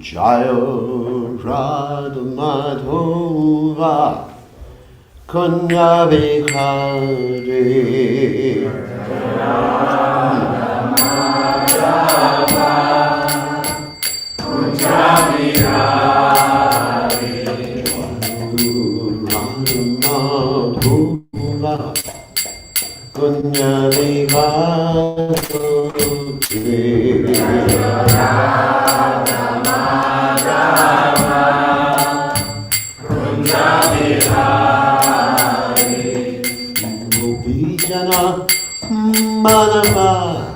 Jayo Radha Madhova Kunya Vikhari Kunya Manama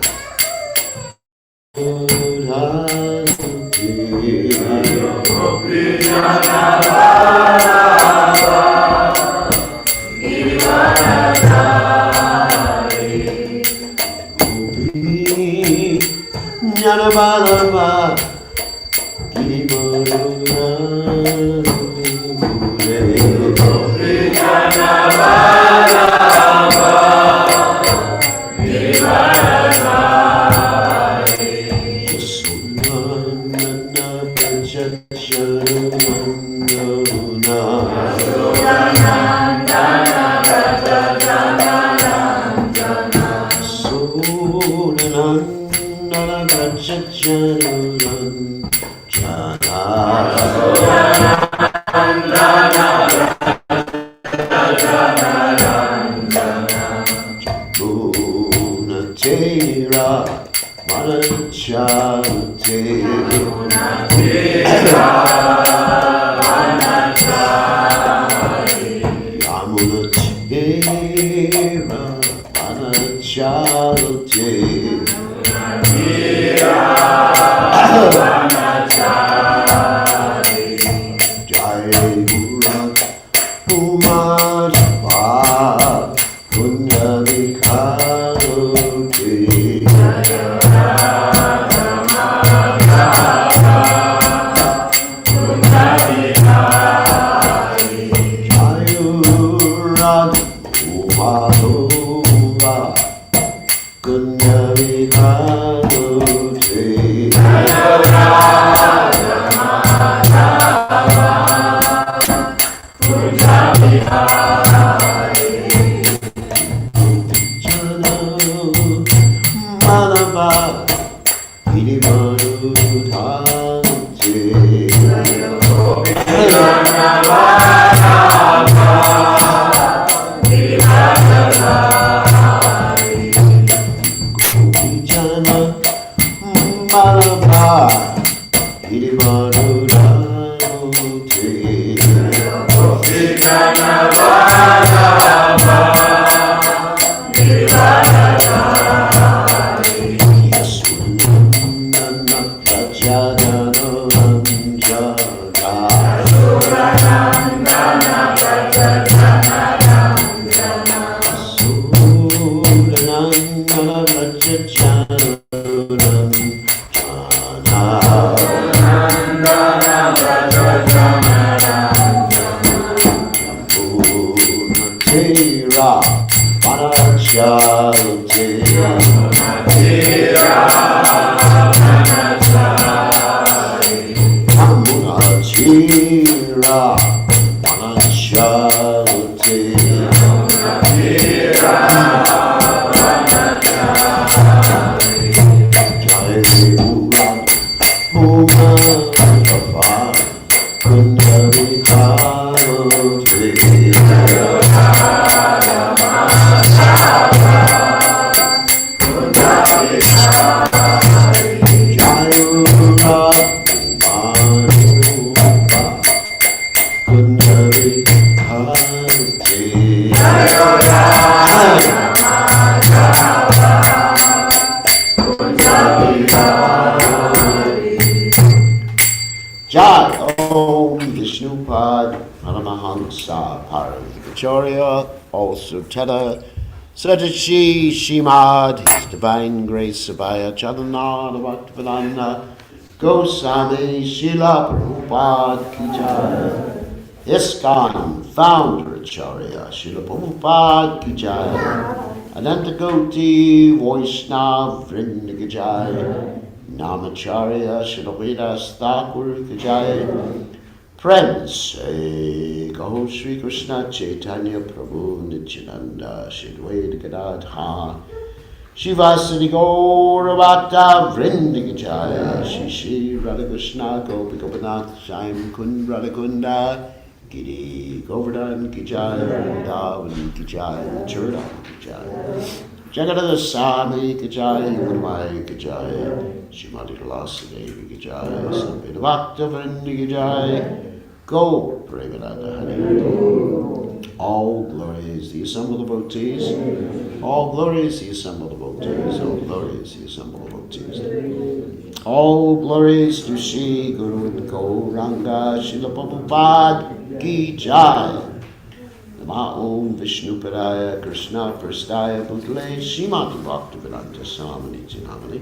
Jai Om Vishnupad Paramahansa Paramahansa also Teta Sadashi Shimad, His Divine Grace Abhaya Chalananda Bhaktivedanta Goswami Srila Prabhupada Ki Jai. ISKCON Founder Acharya Srila Prabhupada Ki Jai. Anantagoti Vaishnav Vrinda Ki Jai. Namacharya Srila Vedas Thakur Ki Jai. Prem se Gaho Sri Krishna Chaitanya Prabhu Nityananda Shri Advaita Gadadha Shivasadi Gauravata Vrinda Ki Jai. Shri Shri Radha Krishna Gopi Gopinath Shyam Kund Radha Kunda Giri Govardhan Ki Jai. Vrindavan Ki Jai. Churdan Ki Jai. Jagadada Sami Ki Jai. Udamai Ki Jai. Shrimati Tulasi Devi Ki Jai. Samveda Bhakta Vrinda Ki Jai. Go, Premananda Hari. All glory is the assembled devotees. All glory is the assembled devotees. All glory is the assembled devotees. All glories to Shri Guru and Gauranga Srila Prabhupada Ki Jai. Nama Om Vishnu Padaya Krishna Prastaya Bhutale Shrimati Bhaktivedanta Swami Namani.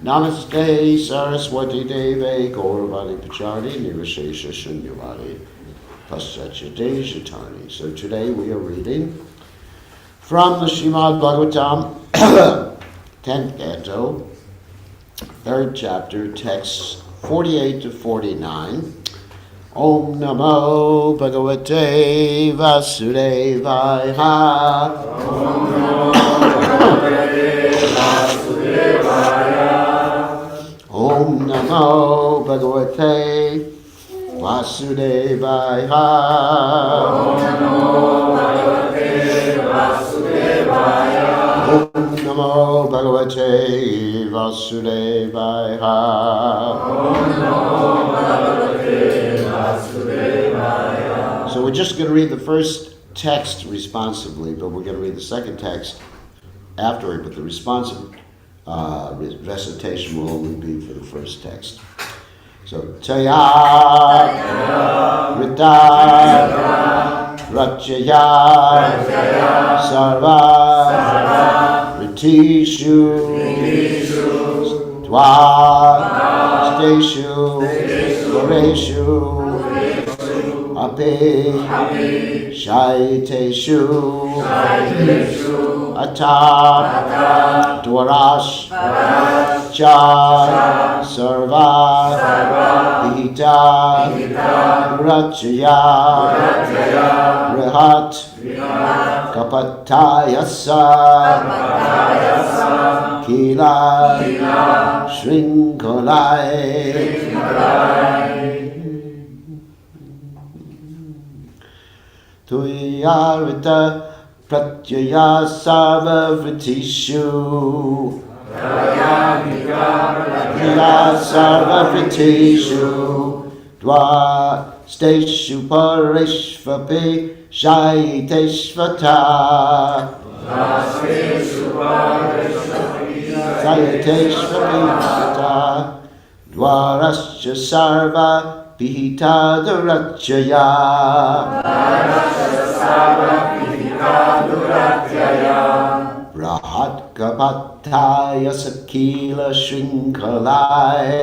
Namaste Saraswati Deve Gauravani Pachari Nirashesha Shunyavadi Paschatya Dejatarni. So today we are reading from the Srimad Bhagavatam, 10th canto, 3rd chapter, texts 48 to 49. Om Namo Bhagavate Vasudevaya. Om Namo Bhagavate Vasudevaya. Om Namo Bhagavate Vasudevaya. Om Namo Bhagavate Vasudevaya. Om Namo Bhagavate Vasudevaya. Om Namo Bhagavate Vasudevaya. So we're just going to read the first text responsively, but we're going to read the second text afterward, but the responsive recitation will only be for the first text. So, Taya Rita Rachaya Sarva Ritishu Dva Steshu Goreshu Ape Shaiteshu Ata Dwarash Cha Sarva Vihita Rachaya Rehat Kapatayasa Kila Shrinkalai. Tuyarita Pratyaya Sarva Vritishu. Pratyaya Sarva Vritishu. Dwa Steshu Parishvapi Shaiteshvata. Sayateshvapita. Dwarasya Sarva Pihita Durachaya. Rahat Kapataya Sakila Shrinkalai.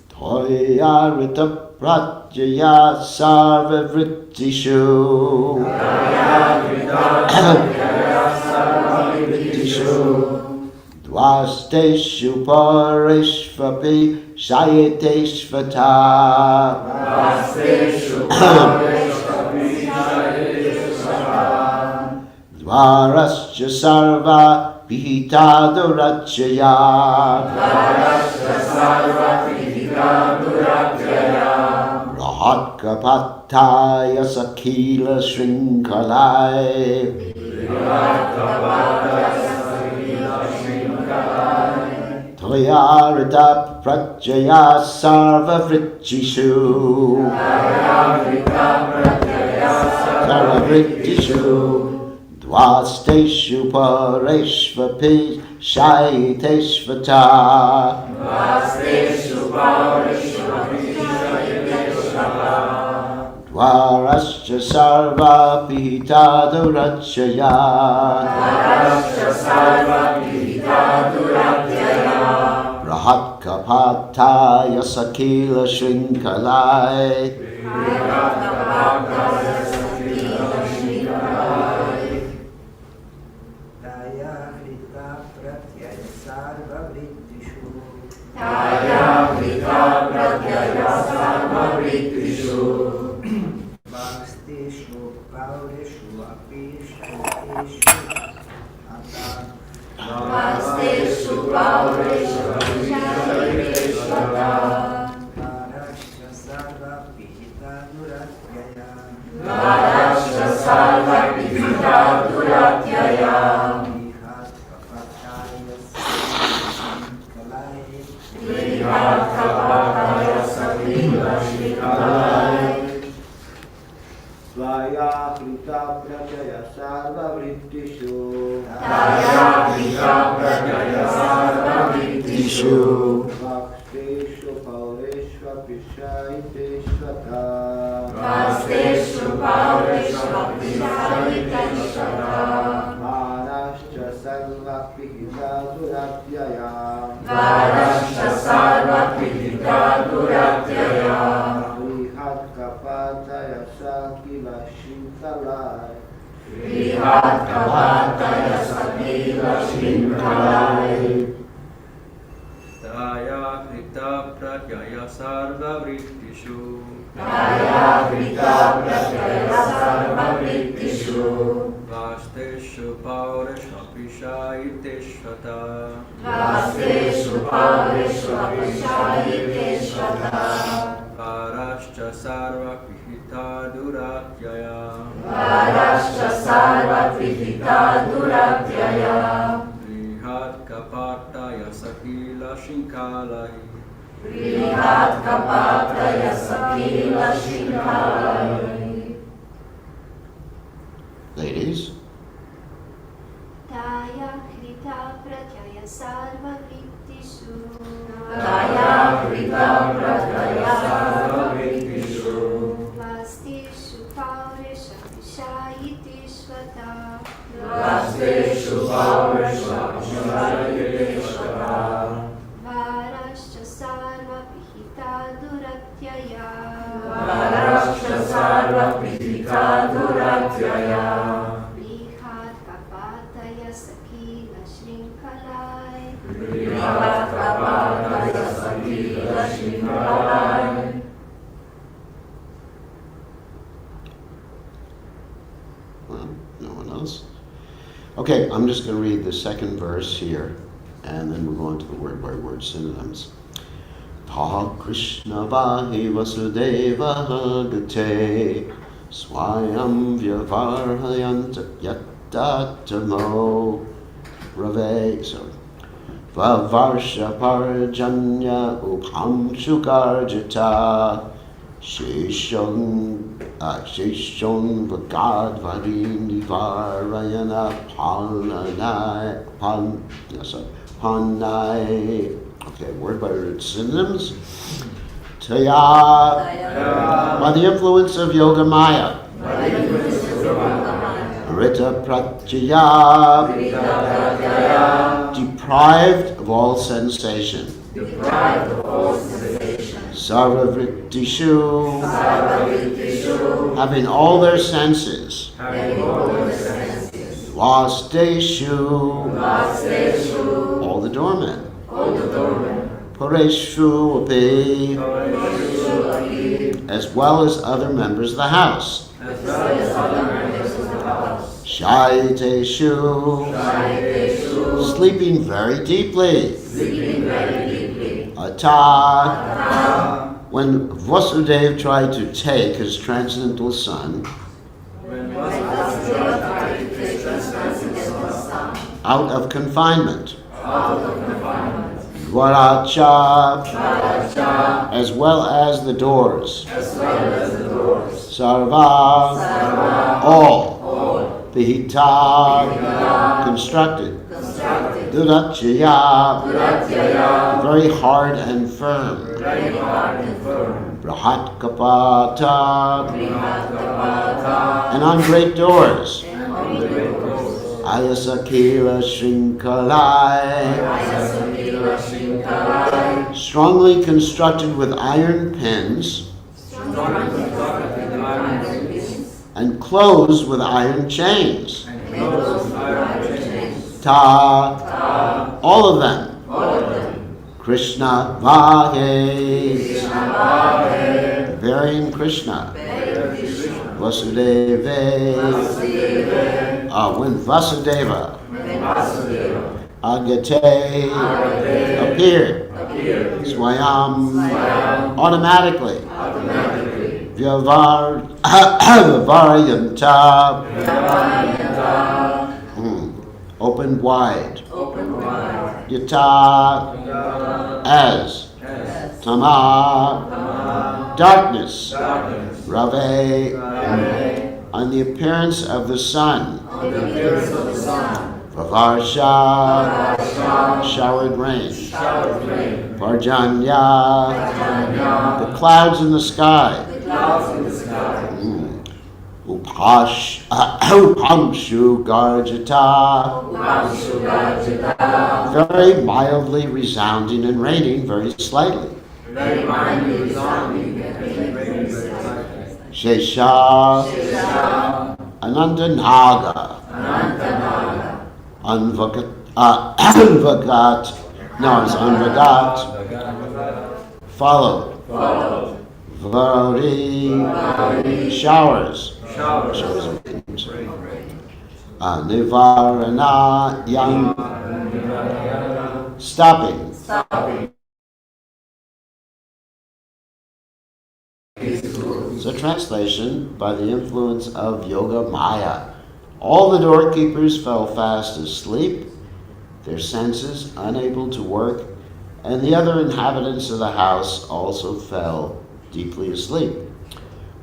Toyarita Pratyaya Sarva Vritishu. Dwasteshu Parishvapi Shayateshvata. Dwarasya Sarva Pihita Durachaya. Rahat Kapataya Sakila Shrinkalai. Toyarita Pratyaya Sarva Vritishu. Sarva Vritishu. Dwasteshu Parishvapi Shaiteshvata. Varascha sarva pihita duracchaya. Varascha sarva pihita duracchaya. Rahat kapataya sakila shrinkalai. Rahat kapataya sakila shrinkalai. Taya hrita pratyaya sarva vrittishu. Taya hrita pratyaya sarva vrittishu. Vasteshu paureshu apishanteshu ata. Vasteshu paureshu apishanteshu ata. Varascha sarva pihita duracchaya. Varascha sarva pihita duracchaya. Vihat kapataya sakila shrinkalai. Vihat kapataya sakila shrinkalai. Svaya hrita pratyaya sarva vrittishu. Taya hrita pratyaya sarva vrittishu. Vaksteshu paureshva pishayiteshvata. Vasteshu paureshu apishayiteshvata. Varascha sarva pihita duracchaya. Varascha sarva pihita duracchaya. Vihat kapataya sakila shrinkalai. Vihat kapataya sakila shrinkalai. Taya hrita pratyaya sarva vrittishu. Taya hrita pratyaya sarva vrittishu. Vasteshu paureshu apishayiteshvata. Vasteshu paureshu apishayiteshvata. Varascha sarva pihita duracchaya. Varascha sarva pihita duracchaya. Vihat kapataya sakila shrinkalai. Vihat kapataya sakila shrinkalai. Ladies, Taya hrita pratyaya sarva vrittishu. Taya hrita pratyaya sarva vrittishu. Vasteshu paureshu apishayiteshvata. Vasteshu paureshu apishayiteshvata. Varascha sarva pihita duracchaya. Varascha sarva pihita duracchaya. Vihat kapataya sakila shrinkalai. Vihat kapataya sakila shrinkalai. well, no one else. Okay, I'm just going to read the second verse here, and then we'll go on to the word-by-word synonyms. Ta Krishna vahi vasudeva gate swayam vyavarhayanta yattatamo rave. So, Vavarsha parjanya upham shukarjata shishon vagadvadim nivarayana panai. Okay, word by word synonyms. Taya, by the influence of Yoga Maya. Rita pratyaya, deprived of all sensation. Sarva vrittishu, having all their senses. Vasteshu, all the doormen. Pureshu api, as well as other members of the house. Shaiteshu, sleeping very deeply. Ata, when Vasudeva tried to take his transcendental son out of confinement, Dwaracha, as well as the doors, Sarva, all, Pihita, constructed, Duratyaya, Duratyaya, very hard and firm. very hard and firm. Brahat kapata, Brihatkapata, and on great doors. and on great doors. Ayasakila shrinkalai, Ayasakila Shinkalai, strongly constructed with iron pins strongly constructed with iron pins, and closed with iron chains. and closed with iron chains. Ta, all of them. All of them. Krishna Vahe, Krishna Vahe, bearing Krishna. Hare Krishna, Vasudeva, Vasudeva, when Vasudeva Vasudeva, Agate appeared, appeared, Swayam, Swayam, automatically, automatically, Vyavaryanta, Vyavayanta, opened wide, open wide, Yata, as, as, Tama, darkness, darkness, Rave, Rave, on the appearance of the sun, on the appearance of the sun, Vavarsha, showered rain, showered rain, Parjanya, Janya, the clouds in the sky, clouds in the sky, Upamshu Garjata, Upamshugajita, very mildly resounding and raining very slightly. very mindly resounding and very slightly. Shesha, Shesha, Anandanaga, Anantanaga, Anvagat, no, it's Anvagat, followed, followed, Varari, showers, showers, showers of rain. Nivarana, yang, stopping. stopping. So translation, by the influence of Yoga Maya, all the doorkeepers fell fast asleep, their senses unable to work, and the other inhabitants of the house also fell deeply asleep.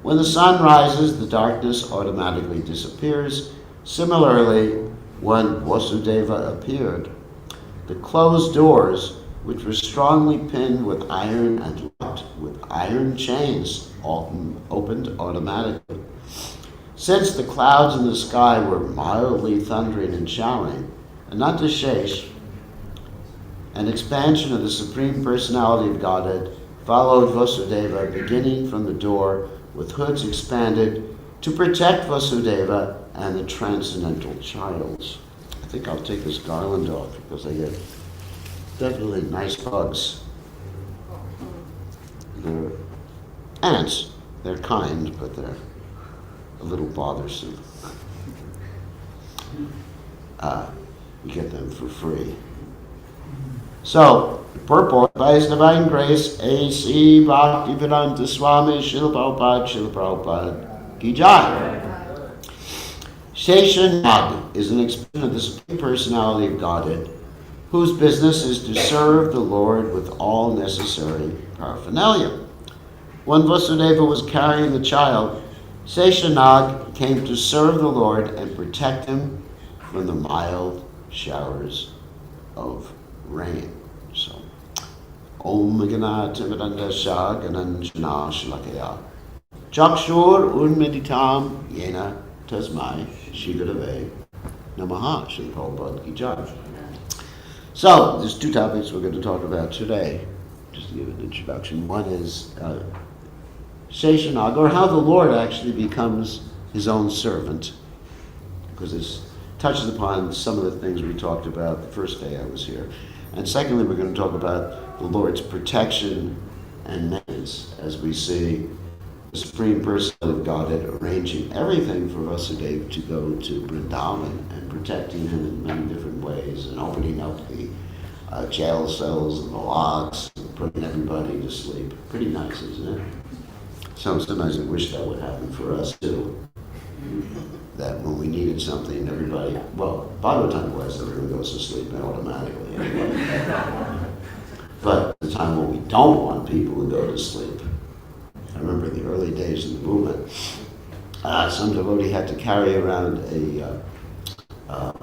When the sun rises, the darkness automatically disappears. Similarly, when Vasudeva appeared, the closed doors, which were strongly pinned with iron and locked with iron chains, opened automatically. Since the clouds in the sky were mildly thundering and showering, Anantashesh, an expansion of the Supreme Personality of Godhead, followed Vasudeva, beginning from the door with hoods expanded to protect Vasudeva and the transcendental childs. I think I'll take this garland off because I get definitely nice bugs. They're ants. They're kind, but they're a little bothersome. You get them for free. So, purport, by His divine grace, A.C. Bhaktivedanta Swami Srila Prabhupada Ki Jai. Sheshanag is an expression of the Supreme Personality of Godhead, whose business is to serve the Lord with all necessary paraphernalia. When Vasudeva was carrying the child, Sheshanag came to serve the Lord and protect him from the mild showers of rain. So, Om Ganat Vedanta Shah Gananjana Shlakaya Chakshur Urmeditam Yena Tasmai Shigurave Namaha Shri Prabhupada Ki Jai. So, there's two topics we're going to talk about today, just to give an introduction. One is Sheshanag, or how the Lord actually becomes his own servant, because it touches upon some of the things we talked about the first day I was here. And secondly, we're going to talk about the Lord's protection and maintenance, as we see the Supreme Personality of Godhead arranging everything for Vasudeva to go to Vrindavan and protecting him in many different ways, and opening up the jail cells and the locks and putting everybody to sleep. Pretty nice, isn't it? So sometimes I wish that would happen for us too. That when we needed something, everybody, well, Bhagavatam was everyone goes to sleep automatically anyway. But the time when we don't want people to go to sleep, I remember the early days of the movement, some devotee had to carry around a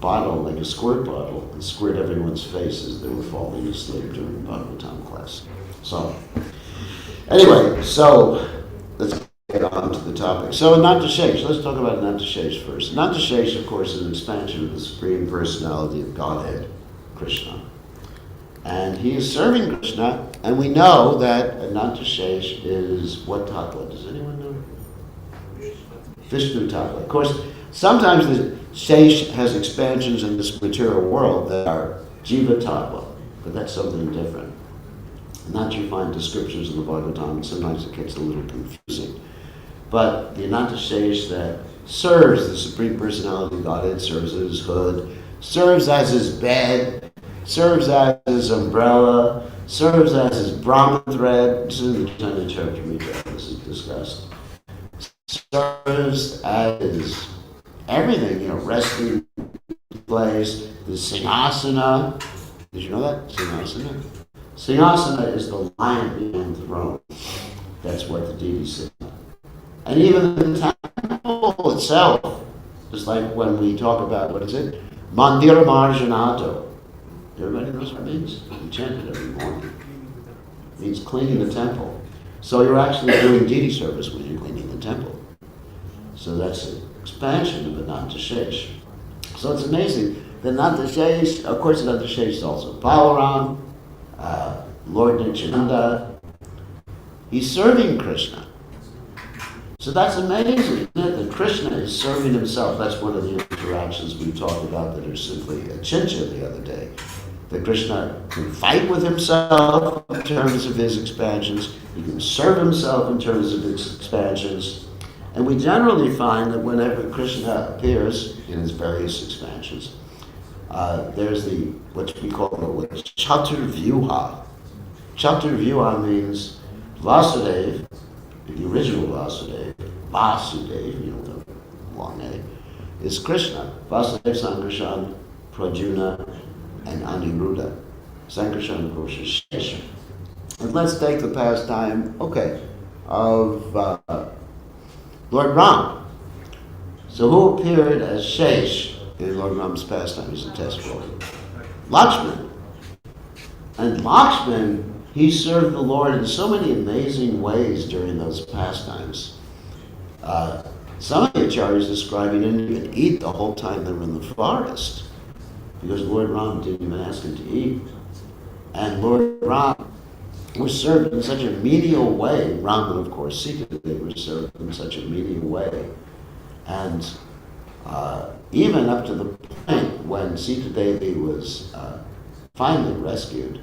bottle, like a squirt bottle, and squirt everyone's face as they were falling asleep during Bhagavatam class. So, anyway, so let's get on to the topic. So Anantashesh, let's talk about Anantashesh first. Anantashesh, of course, is an expansion of the Supreme Personality of Godhead, Krishna. And he is serving Krishna, and we know that Anantashesh is what tattva? Does anyone know? Vishnu tattva. Of course, sometimes the Shesh has expansions in this material world that are Jiva tattva, but that's something different. And that you find descriptions in the Bhagavatam, and sometimes it gets a little confusing. But the Anantashesh that serves the Supreme Personality of Godhead, serves as his hood, serves as his bed, serves as his umbrella, serves as his Brahma thread. This is in the Chaitanya Charitamrita, this is discussed. Serves as everything, resting place, the Singasana. Did you know that? Singasana? Singasana is the lion behind the throne. That's what the deity sits on. And even the temple itself, just like when we talk about, what is it? Mandira Marjanato. Everybody knows what it means? We chant it every morning. It means cleaning the temple. So you're actually doing deity service when you're cleaning the temple. So that's an expansion of Anantashesh. So it's amazing. The Anantashesh, of course, Anantashesh is also Balaram, Lord Nityananda. He's serving Krishna. So that's amazing, isn't it? That Krishna is serving himself. That's one of the interactions we talked about that are simply a chincha the other day. That Krishna can fight with himself in terms of his expansions. He can serve himself in terms of his expansions. And we generally find that whenever Krishna appears in his various expansions, there's what we call the Chaturvyuha. Chaturvyuha means Vasudeva, the original Vasudeva, the long name, is Krishna. Vasudeva, Sankarshan, Prajuna, and Aniruddha. Sankarshan, of course, is Shesha. And let's take the pastime, of Lord Ram. So who appeared as Shesh in Lord Ram's pastime? He's a test for him. Lakshman. And Lakshman, he served the Lord in so many amazing ways during those pastimes. Some of the acharyas describe he didn't even eat the whole time they were in the forest, because Lord Ram didn't even ask him to eat. And Lord Ram was served in such a menial way. Ram and, of course, Sita, they were served in such a menial way. And even up to the point when Sita Devi was finally rescued.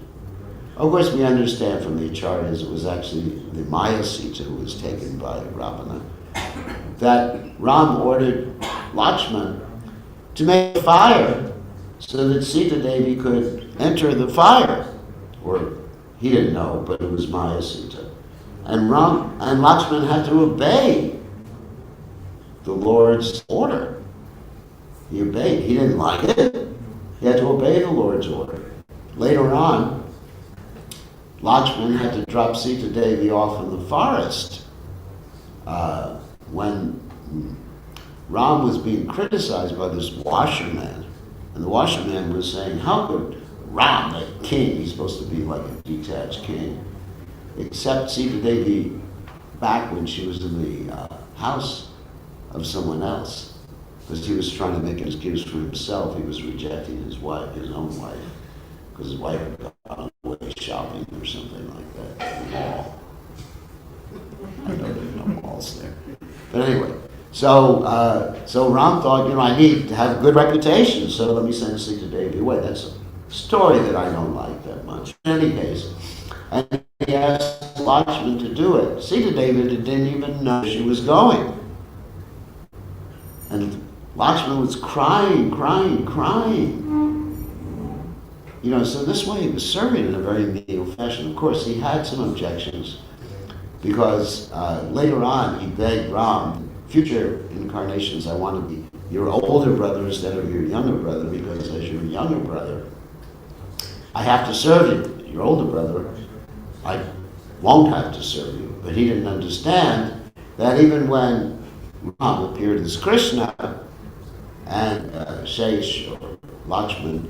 Of course, we understand from the acharyas it was actually the Maya Sita who was taken by Ravana, that Ram ordered Lakshman to make a fire so that Sita Devi could enter the fire. Or he didn't know, but it was Maya Sita. And Lakshman had to obey the Lord's order. He obeyed. He didn't like it. He had to obey the Lord's order. Later on, Lakshman had to drop Sita Devi off in the forest when Ram was being criticized by this washerman. And the washerman was saying, how could Ram, the king, he's supposed to be like a detached king, accept Sita Devi back when she was in the house of someone else? Because he was trying to make an excuse for himself. He was rejecting his wife, his own wife, because his wife had gone away shopping or something like that at the mall. I know there's no malls there. But anyway, so Ram thought, I need to have a good reputation, so let me send Sita Devi away. That's a story that I don't like that much. In any case, and he asked Lakshman to do it. Sita Devi didn't even know she was going. And Lakshman was crying. So this way he was serving in a very menial fashion. Of course, he had some objections because later on he begged Ram, future incarnations, I want to be your older brother instead of your younger brother, because as your younger brother, I have to serve you. Your older brother, I won't have to serve you. But he didn't understand that even when Ram appeared as Krishna, and Shesh or Lakshman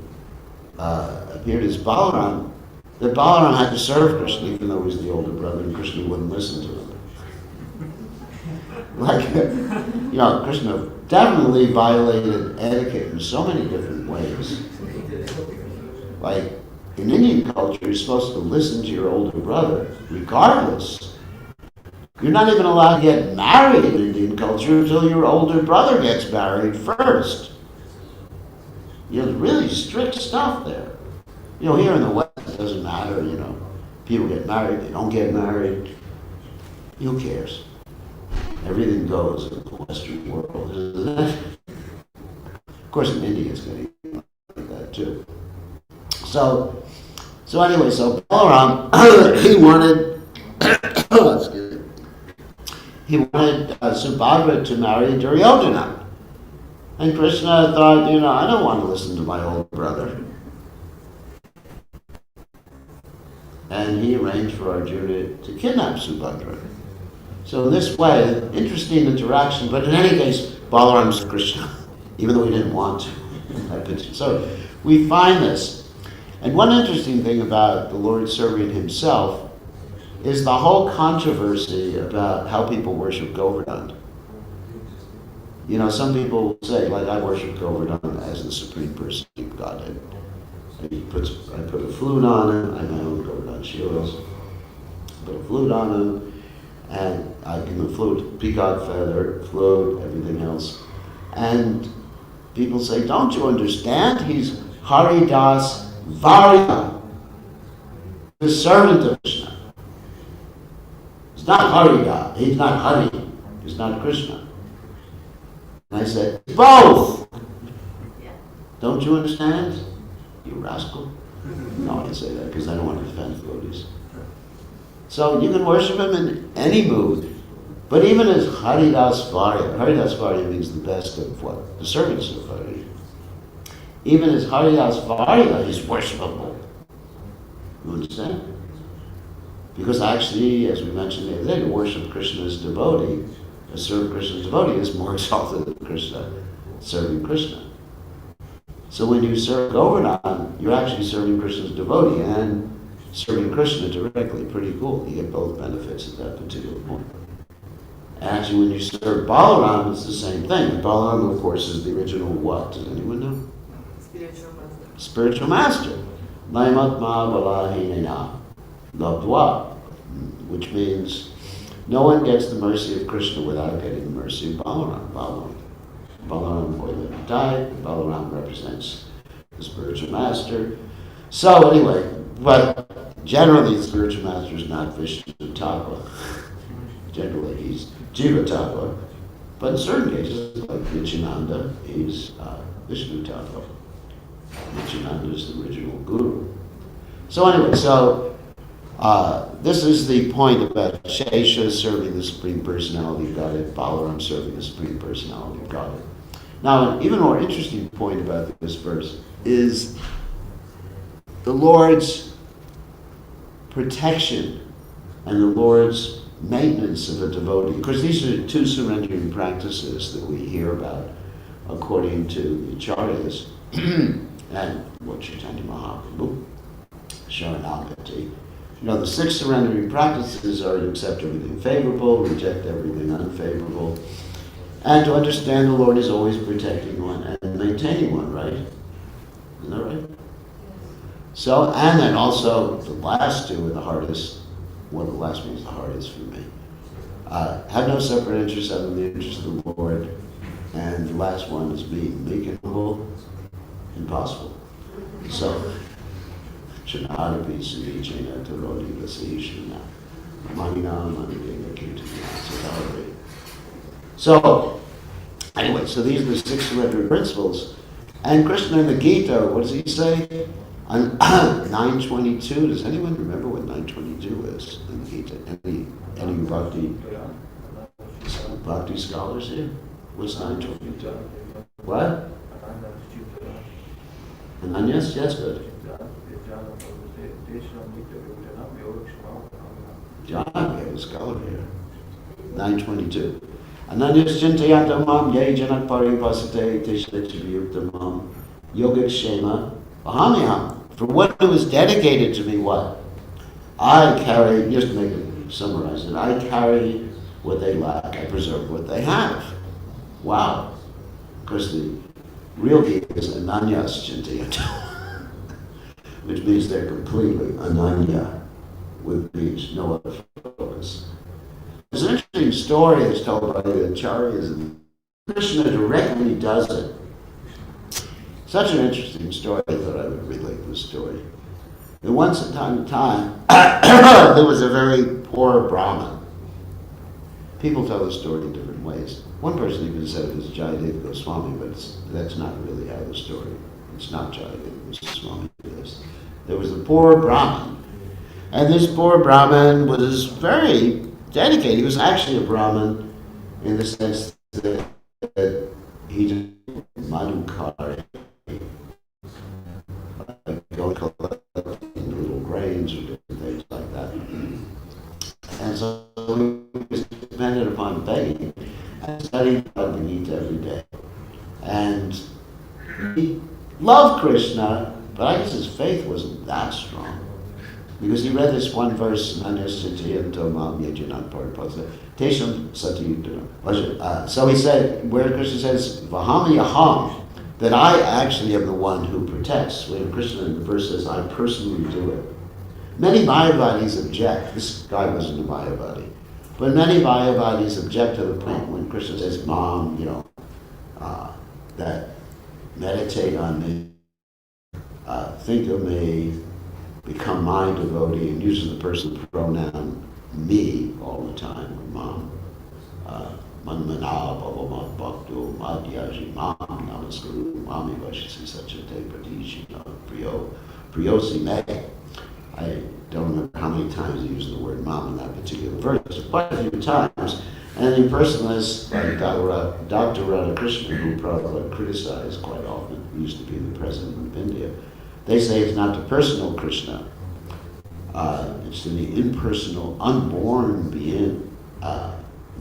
appeared as Balaram, that Balaram had to serve Krishna even though he was the older brother and Krishna wouldn't listen to him. Krishna definitely violated etiquette in so many different ways. Like, in Indian culture, you're supposed to listen to your older brother, regardless. You're not even allowed to get married in Indian culture until your older brother gets married first. Really strict stuff there. Here in the West, it doesn't matter, People get married, they don't get married. Who cares? Everything goes in the Western world, isn't it? Of course, in India, it's going to be like that, too. So Balaram, he wanted Subhadra to marry Duryodhana. And Krishna thought, I don't want to listen to my older brother. And he arranged for Arjuna to kidnap Subhadra. So in this way, interesting interaction, but in any case, Balaram's Krishna, even though he didn't want to. So we find this. And one interesting thing about the Lord serving himself is the whole controversy about how people worship Govardhan. Some people say, like, I worship Govardhan as the Supreme Person of Godhead. I put a flute on him, I have my own Govardhan shilas, put a flute on him, and I give him a flute, peacock feather, flute, everything else. And people say, don't you understand? He's Haridas Varya, the servant of Krishna. He's not Harida, he's not Hari, he's not Krishna. And I said, both! Don't you understand? You rascal. No, I didn't say that because I don't want to offend devotees. So you can worship him in any mood, but even as Haridas Varya means the best of what? The servants of Hari. Even as Haridas Varya is worshipable. You understand? Because actually, as we mentioned the other day, to worship Krishna's devotee, to serve Krishna's devotee is more exalted than Krishna serving Krishna. So when you serve Govardhan, you're actually serving Krishna's devotee and serving Krishna directly. Pretty cool. You get both benefits at that particular point. Actually, when you serve Balaram, it's the same thing. And Balaram, of course, is the original what? Does anyone know? Spiritual master. Naimatma balahinena labdva, which means no one gets the mercy of Krishna without getting the mercy of Balaram. Balaram, boy that died. Balaram represents the spiritual master. So anyway, but generally the spiritual master is not Vishnu Tattva. Generally he's Jiva Tattva. But in certain cases, like Nityananda, he's Vishnu Tattva. Nityananda is the original guru. So anyway, this is the point about Shesha serving the Supreme Personality of Godhead, Balaram serving the Supreme Personality of Godhead. Now, an even more interesting point about this verse is the Lord's protection and the Lord's maintenance of a devotee. Because these are two surrendering practices that we hear about according to the Acharyas and Lord Chaitanya Mahaprabhu, Sharanagati. The 6 surrendering practices are to accept everything favorable, reject everything unfavorable, and to understand the Lord is always protecting one and maintaining one, right? Isn't that right? So, and then also the last 2 are the hardest. Well, the last one is the hardest for me. Have no separate interests other than the interest of the Lord. And the last one is being meek and humble. Impossible. So, Shanadapi Sudhichena Tarodi Vasishana Manina Manina Kirtana. So, anyway, so these are the 6 surrendering principles. And Krishna in the Gita, what does he say? On 922, does anyone remember what 922 is in the Gita? Any bhakti scholars here? What's 922? What? Ananyas? Yes, good. John, we have a scholar here. 922. Ananyas mam ye janak paripasate tishnechiviyuktamam yogakshema ahamyam. For what was dedicated to me, what? I carry, just to make it summarize it, I carry what they lack, I preserve what they have. Wow. Because the real key is ananyas chintayanta, which means they're completely ananya, with means no other focus. There's an interesting story that's told by the acharyas, and Krishna directly does it. Such an interesting story, I thought I would relate this story. And once upon a time, there was a very poor Brahmin. People tell the story in different ways. One person even said it was Bir Goswami, but that's not really how the story. It's not Bir Goswami. There was a poor Brahmin, and this poor Brahmin was very dedicated. He was actually a Brahmin in the sense that he did madhukari, going collecting little grains or different things like that. And so he was dependent upon begging and studying Bhagavad Gita every day. And he loved Krishna, but I guess his faith wasn't that strong. Because he read this one verse, so he said, where Krishna says, Vaham Yaham, that I actually am the one who protects. When Krishna in the verse says, I personally do it. Many Mayavadis object. This guy wasn't a Mayavadi. But many Mayavadis object to the point when Krishna says, Mom, that meditate on me, think of me, become my devotee, and uses the personal pronoun me all the time, or mom. Manmana bhavamat bhakto madhyaji mam namaskaru mami vashisi sachate pradhishi priyosi me. I don't remember how many times he used the word mom in that particular verse, quite a few times. And the impersonalists like Dr. Radhakrishnan, who Prabhupada criticized quite often, who used to be the president of India, they say it's not the personal Krishna, it's to the impersonal, unborn being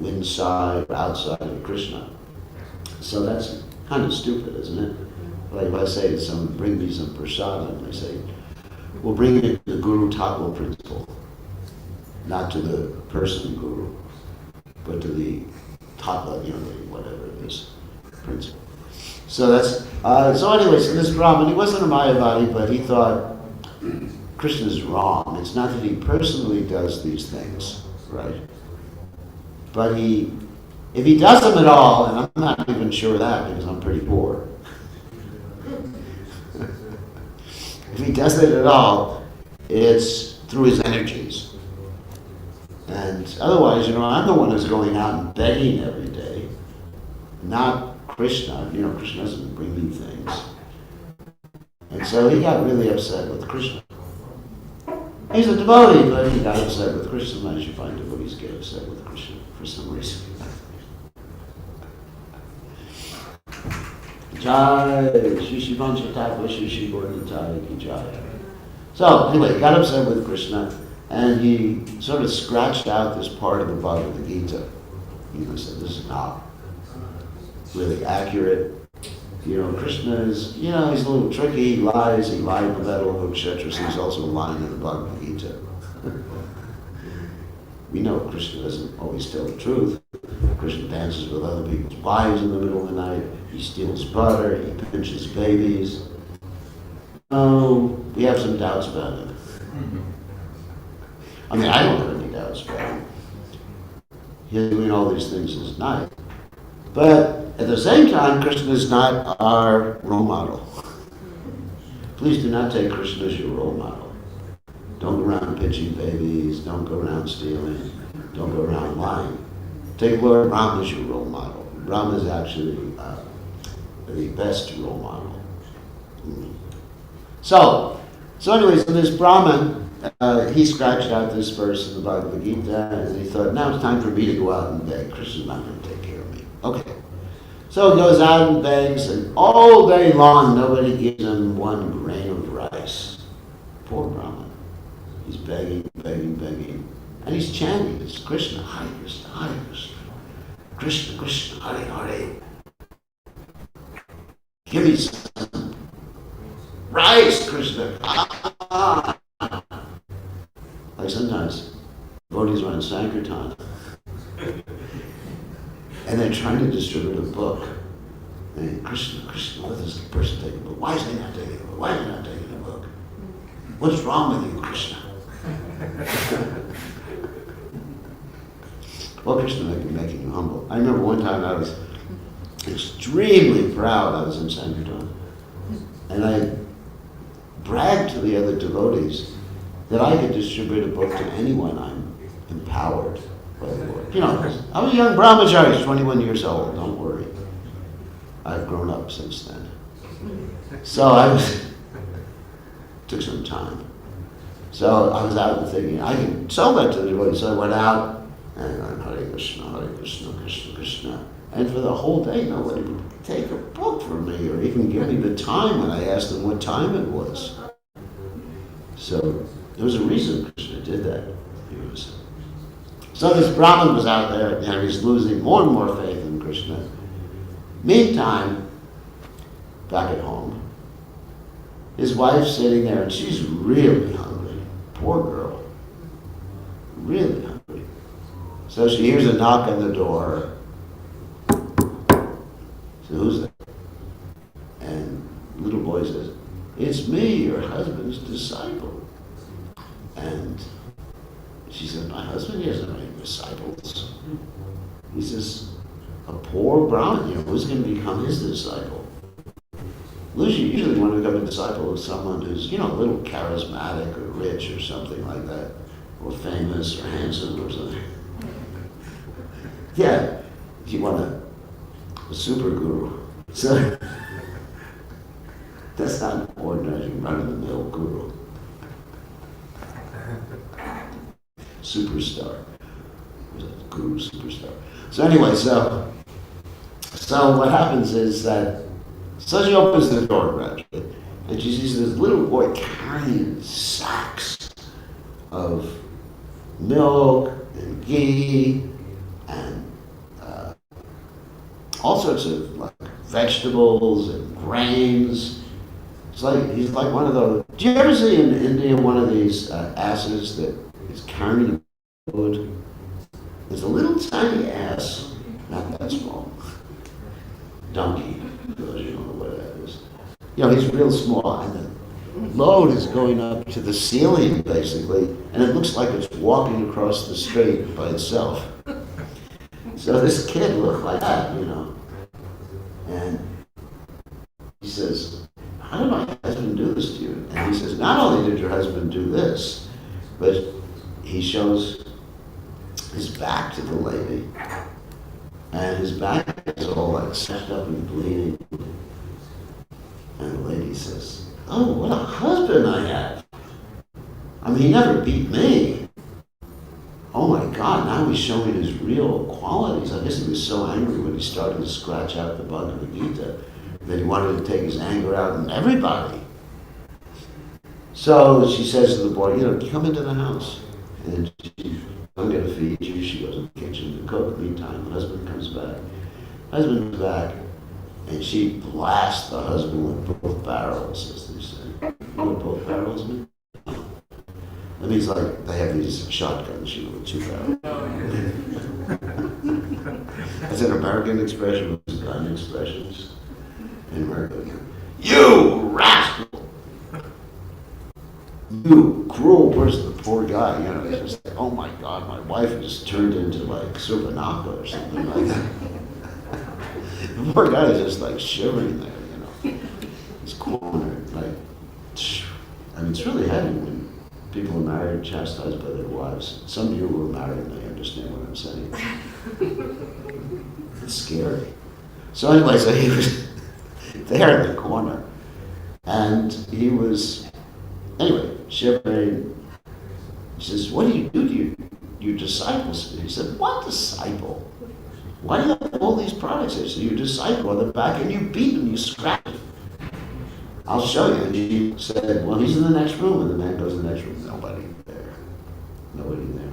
inside or outside of Krishna. So that's kind of stupid, isn't it? Like if I say to someone, bring me some prasadam, they say, well, bring it to the Guru Tattva principle, not to the person Guru, but to the Tattva, whatever it is, principle. So that's, so anyways, this Brahmin, he wasn't a Mayavadi, but he thought Krishna's wrong. It's not that he personally does these things, right? But if he does them at all, and I'm not even sure of that because I'm pretty poor. If he does it at all, it's through his energies. And otherwise, I'm the one who's going out and begging every day, not Krishna. Krishna doesn't bring me things. And so he got really upset with Krishna. He's a devotee, but he got upset with Krishna. Sometimes you find devotees get upset with Krishna for some reason. Jai, Shishi Panchatattva, Shishi Gordhatai Ki Jai. So, anyway, he got upset with Krishna, and he sort of scratched out this part of the Bhagavad Gita. He said, this is not really accurate. Krishna is, he's a little tricky, he lies, he lied in the battle of Kshetra, he's also lying in the Bhagavad Gita. We know Krishna doesn't always tell the truth. Krishna dances with other people's wives in the middle of the night, he steals butter, he pinches babies. Oh, we have some doubts about him. I don't have any doubts about him. He's doing all these things is nice. But at the same time, Krishna is not our role model. Please do not take Krishna as your role model. Don't go around pitching babies, don't go around stealing, don't go around lying. Take Lord Rama as your role model. Rama is actually the best role model. So anyways, this Brahmin, he scratched out this verse in the Bhagavad Gita, and he thought, now it's time for me to go out and beg. Krishna's not going to take care of me. Okay. So he goes out and begs, and all day long nobody gives him one grain of rice. Poor Brahman. He's begging, begging, begging. And he's chanting, it's Krishna, Hare Krishna, Hare Krishna. Krishna, Krishna, Hare Hare. Give me some rice, Krishna. Ah. Like sometimes devotees run Sankirtan and they're trying to distribute a book. And Krishna, Krishna, let this person take a book. Why is he not taking a book? Why is he not taking a book? What's wrong with you, Krishna? Well, Krishna may be making you humble. I remember one time I was extremely proud. I was in Sankirtan. And I bragged to the other devotees that I could distribute a book to anyone I'm empowered by the Lord. You know, I'm a young brahmachari, 21 years old, don't worry. I've grown up since then. So took some time. So I was out thinking, I can sell that to the devotees. So I went out and I went, Hare Krishna, Krishna Krishna. And for the whole day, nobody would take a book from me or even give me the time when I asked them what time it was. So there was a reason Krishna did that. So this Brahmin was out there and he's losing more and more faith in Krishna. Meantime, back at home, his wife's sitting there and she's really hungry. Poor girl. Really hungry. So she hears a knock on the door. So who's that? And the little boy says, it's me, your husband's disciple. And she said, my husband hasn't any disciples. He says, a poor Brahmin, who's going to become his disciple? Usually want to become a disciple of someone who's, a little charismatic or rich or something like that, or famous or handsome or something. Yeah, you want a super guru. So that's not an ordinary run-of-the-mill guru. Superstar. Guru superstar. So anyway, so what happens is that, so she opens the door gradually, and she sees this little boy carrying sacks of milk and ghee and all sorts of like vegetables and grains. He's like one of those. Do you ever see in India one of these asses that is carrying food? There's a little tiny ass, not that small. Donkey, because you don't know what that is. He's real small, and the load is going up to the ceiling, basically, and it looks like it's walking across the street by itself. So this kid looked like that, And he says, how did my husband do this to you? And he says, not only did your husband do this, but he shows his back to the lady. And his back is all like smashed up and bleeding. And the lady says, oh, what a husband I have. I mean, he never beat me. Oh my God, now he's showing his real qualities. I guess he was so angry when he started to scratch out the Bhagavad Gita that he wanted to take his anger out on everybody. So she says to the boy, come into the house. And I'm going to feed you. She goes in the kitchen to cook. Meantime, the husband comes back. And she blasts the husband with both barrels, as they say. You know what both barrels mean? That means like they have these shotguns, with two barrels. That's an American expression, it's gun expressions. In America, you rascal! You cruel person, the poor guy, he's just like, oh my God, my wife just turned into like Survanaka or something like that. The poor guy is just like shivering there, He's cornered, like, it's really heavy when people are married, chastised by their wives. Some of you who are married may understand what I'm saying. It's scary. So anyway, so he was there in the corner, and he was, shivering. He says, what do you do to your disciples? And he said, what disciple? Why do you have all these products? I said, your disciple on the back, and you beat him, you scratch him. I'll show you. And he said, well, he's in the next room. And the man goes in the next room. Nobody there.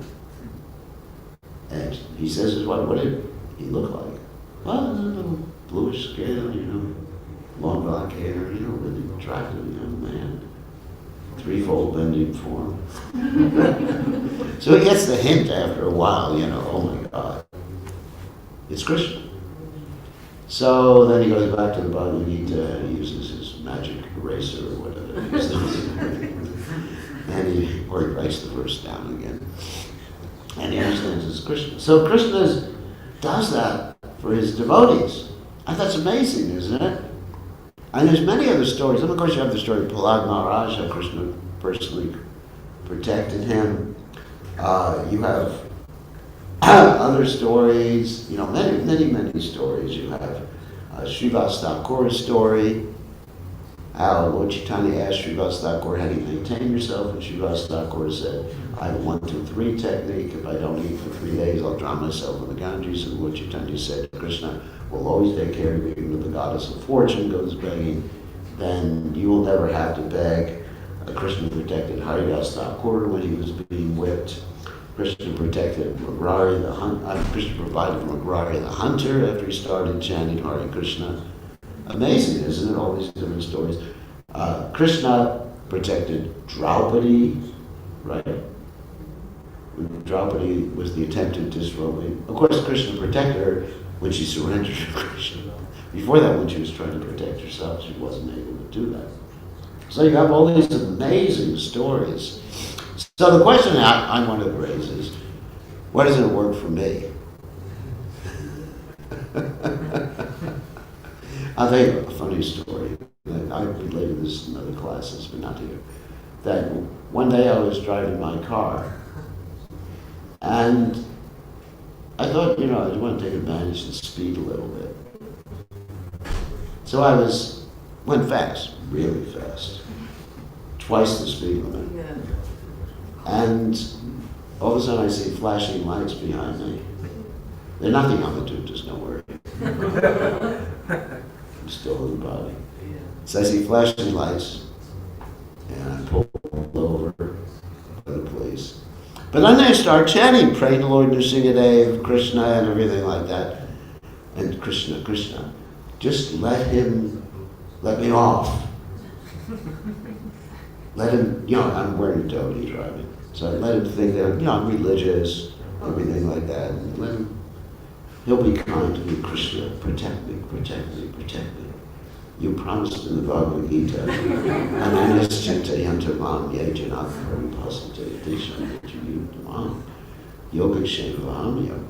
And he says, what did he look like? Well, a little bluish skin, long black hair, really attractive young man. Threefold bending form. So he gets the hint after a while, oh my God, it's Krishna. So then he goes back to the Bhagavad Gita and he uses his magic eraser or whatever he uses. And he writes the verse down again. And he understands it's Krishna. So Krishna does that for his devotees. And that's amazing, isn't it? And there's many other stories. And of course you have the story of Prahlad Maharaj, how Krishna personally protected him. You have other stories, many stories. You have Srivas Thakur's story, how Lord Chaitanya asked Srivas Thakur, how do you maintain yourself? And Srivas Thakur said, I have a 1, 2, 3 technique. If I don't eat for 3 days, I'll drown myself in the Ganges. And Lord Chaitanya said, Krishna will always take care of you. Even if the goddess of fortune goes begging, then you will never have to beg. Krishna protected Haridas Thakur when he was being whipped. Krishna protected Mugrari the Krishna provided for Mugrari the hunter after he started chanting Hare Krishna. Amazing, isn't it? All these different stories. Krishna protected Draupadi, right? When Draupadi was the attempted disrobing. Of course, Krishna protected her when she surrendered to Krishna. Before that, when she was trying to protect herself, she wasn't able to do that. So you have all these amazing stories. So the question I want to raise is, why doesn't it work for me? I'll tell you a funny story. I related this in other classes, but not here. That one day I was driving my car, and I thought, I just want to take advantage and speed a little bit. So I went fast, really fast, twice the speed limit. Yeah. And all of a sudden I see flashing lights behind me. They're not the Yamadutas, don't worry. I'm still in the body. So I see flashing lights, and I pull over by the police. But then I start chanting, pray to Lord Nrsingadev, Krishna, and everything like that. And Krishna, Krishna, just let me off. Let him, I'm wearing a dhoti driving. So I let him think that, I'm religious, everything like that. And let him, he'll be kind to me. Krishna, protect me, protect me, protect me. You promised in the Bhagavad Gita, Ananaschinta yantavam yajanath paripasate disham yajayudamam yogakshemavamya.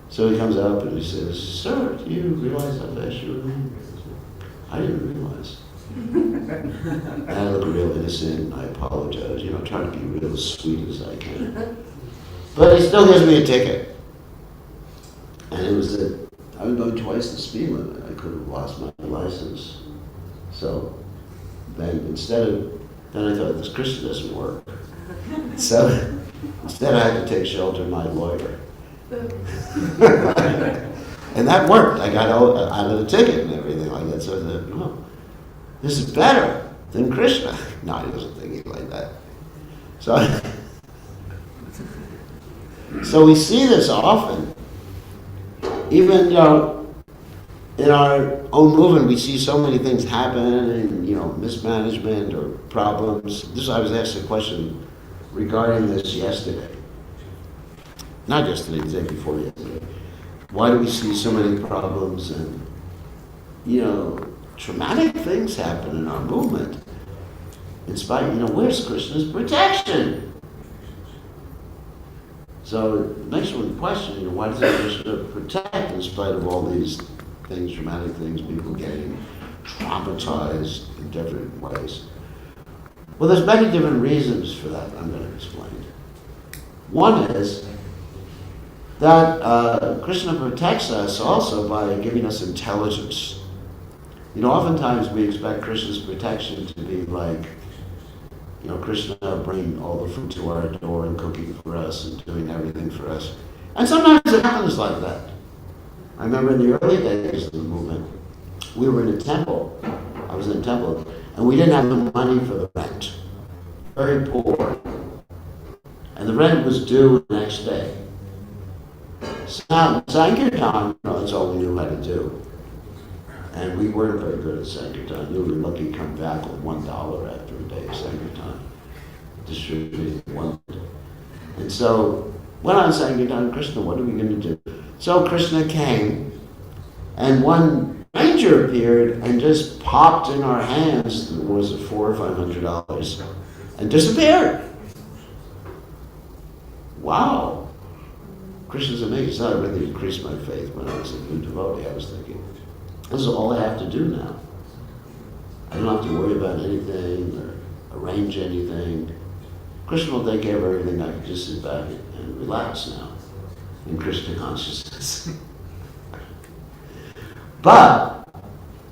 So he comes up and he says, Sir, do you realize how fast you were going? I didn't realize. And I look real innocent, and I apologize, trying to be real as sweet as I can. But he still gives me a ticket. And it was that I was going twice the speed limit. I could have lost my license. So then then I thought, this Krishna doesn't work. So instead I had to take shelter of my lawyer. And that worked. I got out of the ticket and everything like that. So I thought, this is better than Krishna. No, he wasn't thinking like that. So we see this often. Even in our own movement, we see so many things happen, and mismanagement or problems. I was asked a question regarding this yesterday. Not yesterday, the day before yesterday. Why do we see so many problems and traumatic things happen in our movement? In spite, where's Krishna's protection? So it makes one question, why doesn't Krishna protect in spite of all these things, traumatic things, people getting traumatized in different ways? Well, there's many different reasons for that I'm going to explain. One is that Krishna protects us also by giving us intelligence. Oftentimes we expect Krishna's protection to be like, Krishna bringing all the food to our door and cooking for us and doing everything for us. And sometimes it happens like that. I remember in the early days of the movement, we were in a temple. I was in a temple, and we didn't have the money for the rent. Very poor. And the rent was due the next day. So now, Sankirtan, that's all we knew how to do. And we weren't very good at Sankirtan. We were lucky to come back with $1 after a day of Sankirtan, distributing one. And so, went on Sankirtan, Krishna, what are we going to do? So Krishna came, and one stranger appeared and just popped in our hands, was it $400 or $500, and disappeared. Wow. Krishna's amazing. That really increased my faith when I was a new devotee. I was thinking, this is all I have to do now. I don't have to worry about anything or arrange anything. Krishna will take care of everything. I can just sit back and relax now in Krishna consciousness. But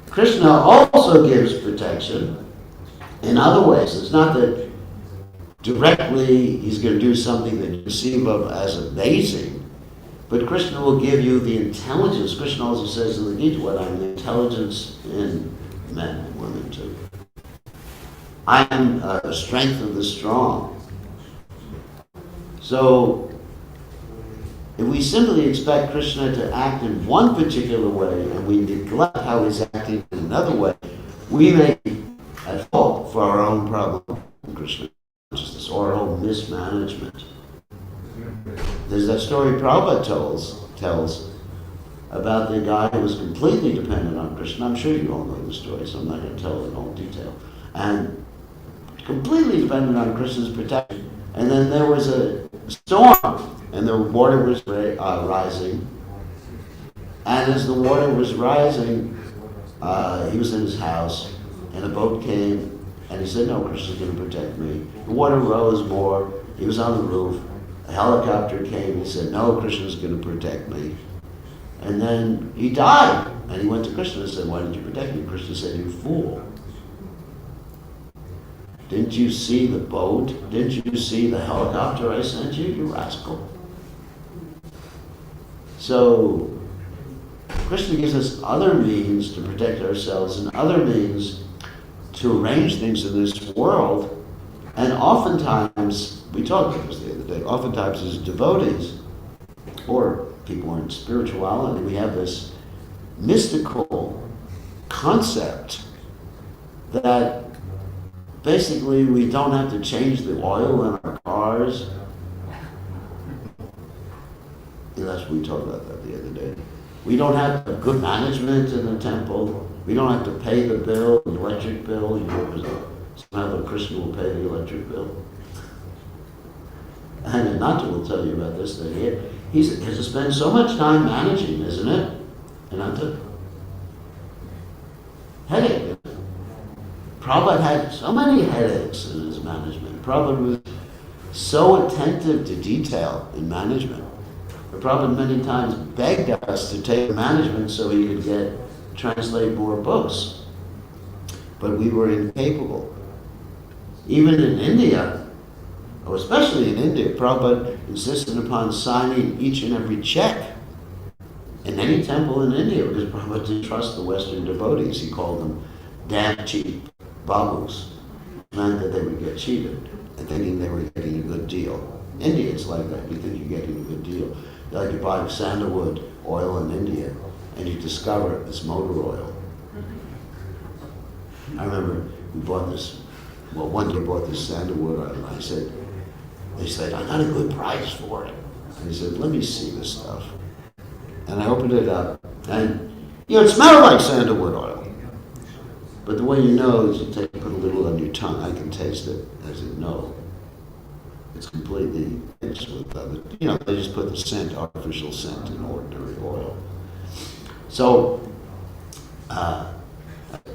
Krishna also gives protection in other ways. It's not that directly he's going to do something that you perceive of as amazing, but Krishna will give you the intelligence. Krishna also says in the Gita, what I'm the intelligence in men and women too. I am the strength of the strong. So, if we simply expect Krishna to act in one particular way and we neglect how he's acting in another way, we may be at fault for our own problem in Krishna consciousness or our own mismanagement. There's that story Prabhupada tells about the guy who was completely dependent on Krishna. I'm sure you all know the story, so I'm not going to tell it in all detail. And completely dependent on Krishna's protection. And then there was a storm, and the water was rising. And as the water was rising, he was in his house, and a boat came, and he said, no, Krishna's going to protect me. The water rose more. He was on the roof. A helicopter came. He said, no, Krishna's going to protect me. And then he died. And he went to Krishna and said, why didn't you protect me? Krishna said, you fool. Didn't you see the boat? Didn't you see the helicopter I sent you, you rascal? So, Krishna gives us other means to protect ourselves and other means to arrange things in this world. And oftentimes, we talked about this the other day, oftentimes as devotees, or people who are in spirituality, we have this mystical concept that basically we don't have to change the oil in our cars. That's we talked about that the other day. We don't have good management in the temple. We don't have to pay the bill, the electric bill. Somehow the Krishna will pay the electric bill. And Nanta will tell you about this, that he has to spend so much time managing, isn't it? Ananta? Headache. Prabhupada had so many headaches in his management. Prabhupada was so attentive to detail in management. But Prabhupada many times begged us to take management so he could translate more books. But we were incapable. Even in India, or especially in India, Prabhupada insisted upon signing each and every check in any temple in India because Prabhupada didn't trust the Western devotees. He called them damn cheap babus. It meant that they would get cheated and thinking they were getting a good deal. India is like that. You think you're getting a good deal. Like you buy sandalwood oil in India and you discover it's motor oil. I remember we bought this, one day bought this sandalwood oil and they said, I got a good price for it. And he said, let me see this stuff. And I opened it up and, it smelled like sandalwood oil. But the way you know is you put a little on your tongue. I can taste it. I said, no. It's completely mixed with other, they just put the scent, artificial scent in ordinary oil. So,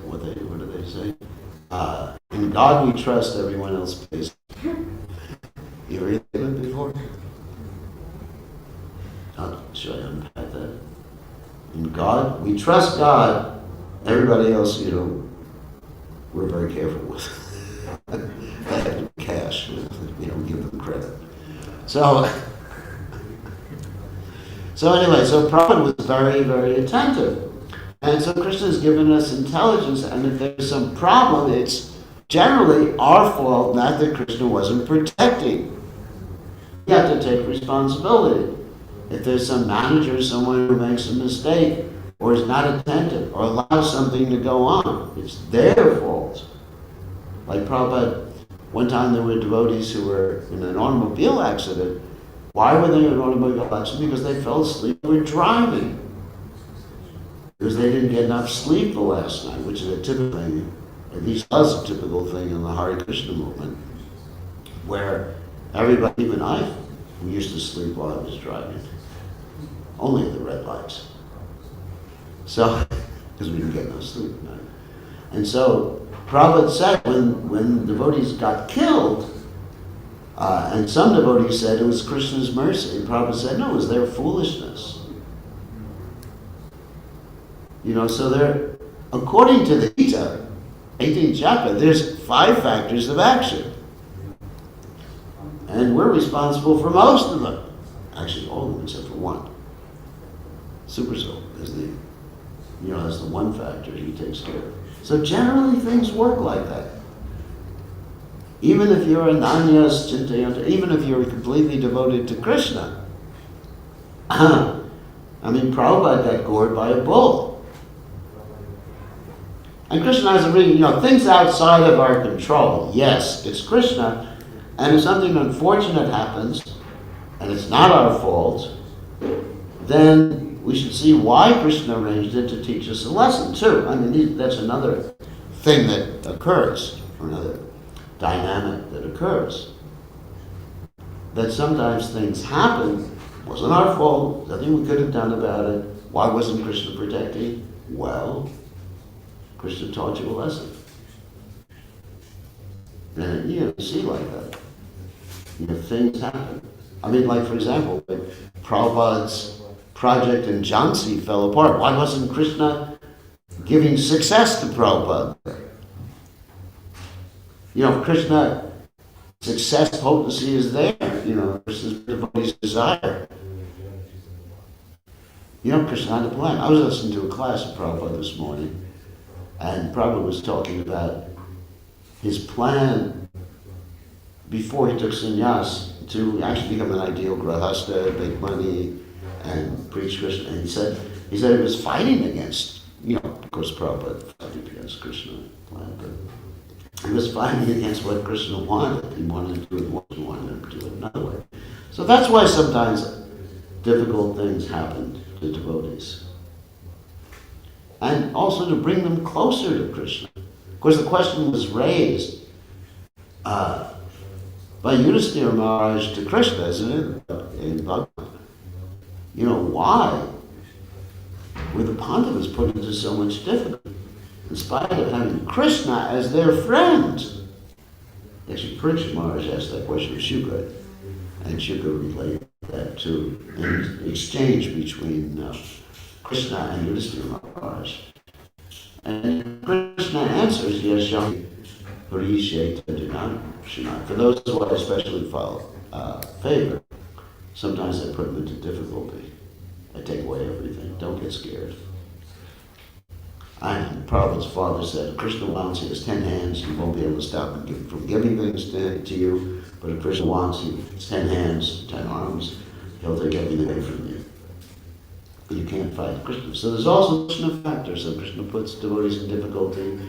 what do they say? In God we trust, everyone else pays. You read it before? I'll show you unpack that. In God, we trust God, everybody else, we're very careful with. They have cash, we don't give them credit. So anyway, so Prabhupada was very, very attentive. And so Krishna has given us intelligence, and if there's some problem, it's generally our fault, not that Krishna wasn't protecting. We have to take responsibility. if there's some manager, someone who makes a mistake, or is not attentive, or allows something to go on, it's their fault. Like Prabhupada, one time there were devotees who were in an automobile accident. Why were they in an automobile accident? Because they fell asleep, they were driving. Because they didn't get enough sleep the last night, which is a typical thing, at least was a typical thing in the Hare Krishna movement, where everybody, even I, used to sleep while I was driving. Only at the red lights. So, because we didn't get no sleep at night. And so, Prabhupada said when devotees got killed, and some devotees said it was Krishna's mercy, and Prabhupada said, no, it was their foolishness. So there, according to the Gita, 18th chapter, there's 5 factors of action. And we're responsible for most of them. Actually, all of them except for one. Super soul is that's the one factor he takes care of. So generally things work like that. Even if you're a Nanyas Chintayanta, even if you're completely devoted to Krishna. Prabhupada got gored by a bull. And Krishna has a reason, things outside of our control. Yes, it's Krishna. And if something unfortunate happens, and it's not our fault, then we should see why Krishna arranged it to teach us a lesson too. That's another thing that occurs, or another dynamic that occurs. That sometimes things happen, wasn't our fault, nothing we could have done about it. Why wasn't Krishna protecting? Well, Krishna taught you a lesson. And you see like that. Things happen. Like for example, Prabhupada's project in Jhansi fell apart. Why wasn't Krishna giving success to Prabhupada? Krishna, success, potency is there. Krishna's devotee's desire. Krishna had a plan. I was listening to a class of Prabhupada this morning, and Prabhupada was talking about his plan before he took sannyas to actually become an ideal grahasta, make money, and preach Krishna. And he said he was fighting against, of course Prabhupada fighting against Krishna's plan, but he was fighting against what Krishna wanted. He wanted to do it once, he wanted to do it another way. So that's why sometimes difficult things happen to devotees. And also to bring them closer to Krishna. Of course, the question was raised by Yudhisthira Maharaj to Krishna, isn't it? In Bhagavad. Why were the Pandavas put into so much difficulty in spite of having Krishna as their friend? Actually, Parikshit Maharaj asked that question of Shuka, and Shuka related that to an exchange between Krishna and Yudhisthira Maharaj. And Krishna answers, Yasham Parisheta Dinam. For those who I especially favor, sometimes I put them into difficulty. I take away everything. Don't get scared. And Prabhupada's father said, Krishna wants, he has 10 hands, he won't be able to stop him from giving things to you. But if Krishna wants, he has 10 hands, 10 arms, he'll take everything away from you. But you can't fight Krishna. So there's also Krishna factor. So Krishna puts devotees in difficulty,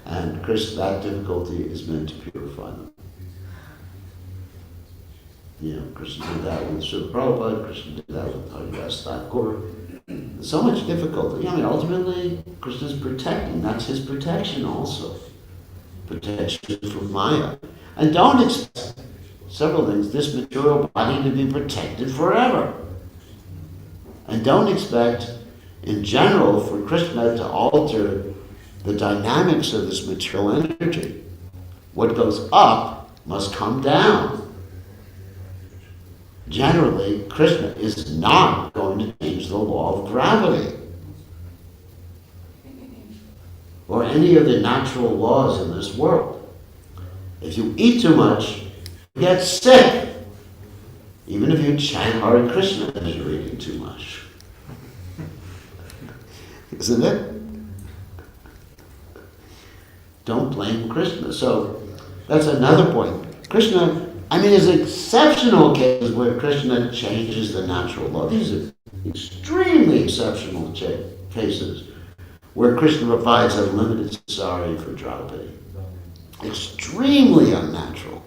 and that difficulty is meant to purify them. Krishna did that with Srila Prabhupada, Krishna did that with Haridas Thakur. So much difficulty. Ultimately, Krishna's protecting. That's his protection also. Protection from Maya. And don't expect several things. This material body to be protected forever. And don't expect, in general, for Krishna to alter the dynamics of this material energy. What goes up must come down. Generally, Krishna is not going to change the law of gravity or any of the natural laws in this world. If you eat too much, you get sick. Even if you chant Hare Krishna as you're eating too much. Isn't it? Don't blame Krishna. So that's another point. Krishna I mean, there's exceptional cases where Krishna changes the natural law. These are extremely exceptional cases where Krishna provides unlimited sari for Draupadi. Extremely unnatural.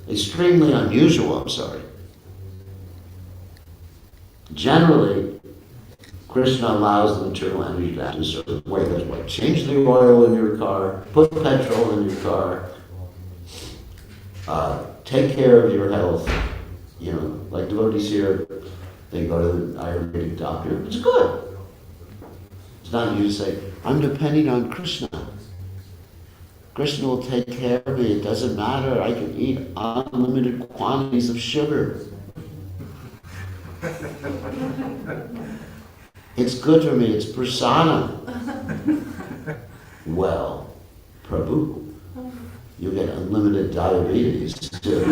Extremely unusual, I'm sorry. Generally, Krishna allows the material energy to act in a certain way. That's why change the oil in your car, put petrol in your car, take care of your health. You know, like devotees here, they go to the Ayurvedic doctor. It's good. It's not you to say, I'm depending on Krishna. Krishna will take care of me. It doesn't matter. I can eat unlimited quantities of sugar. It's good for me. It's prasadam. Well, Prabhu, you get unlimited diabetes too.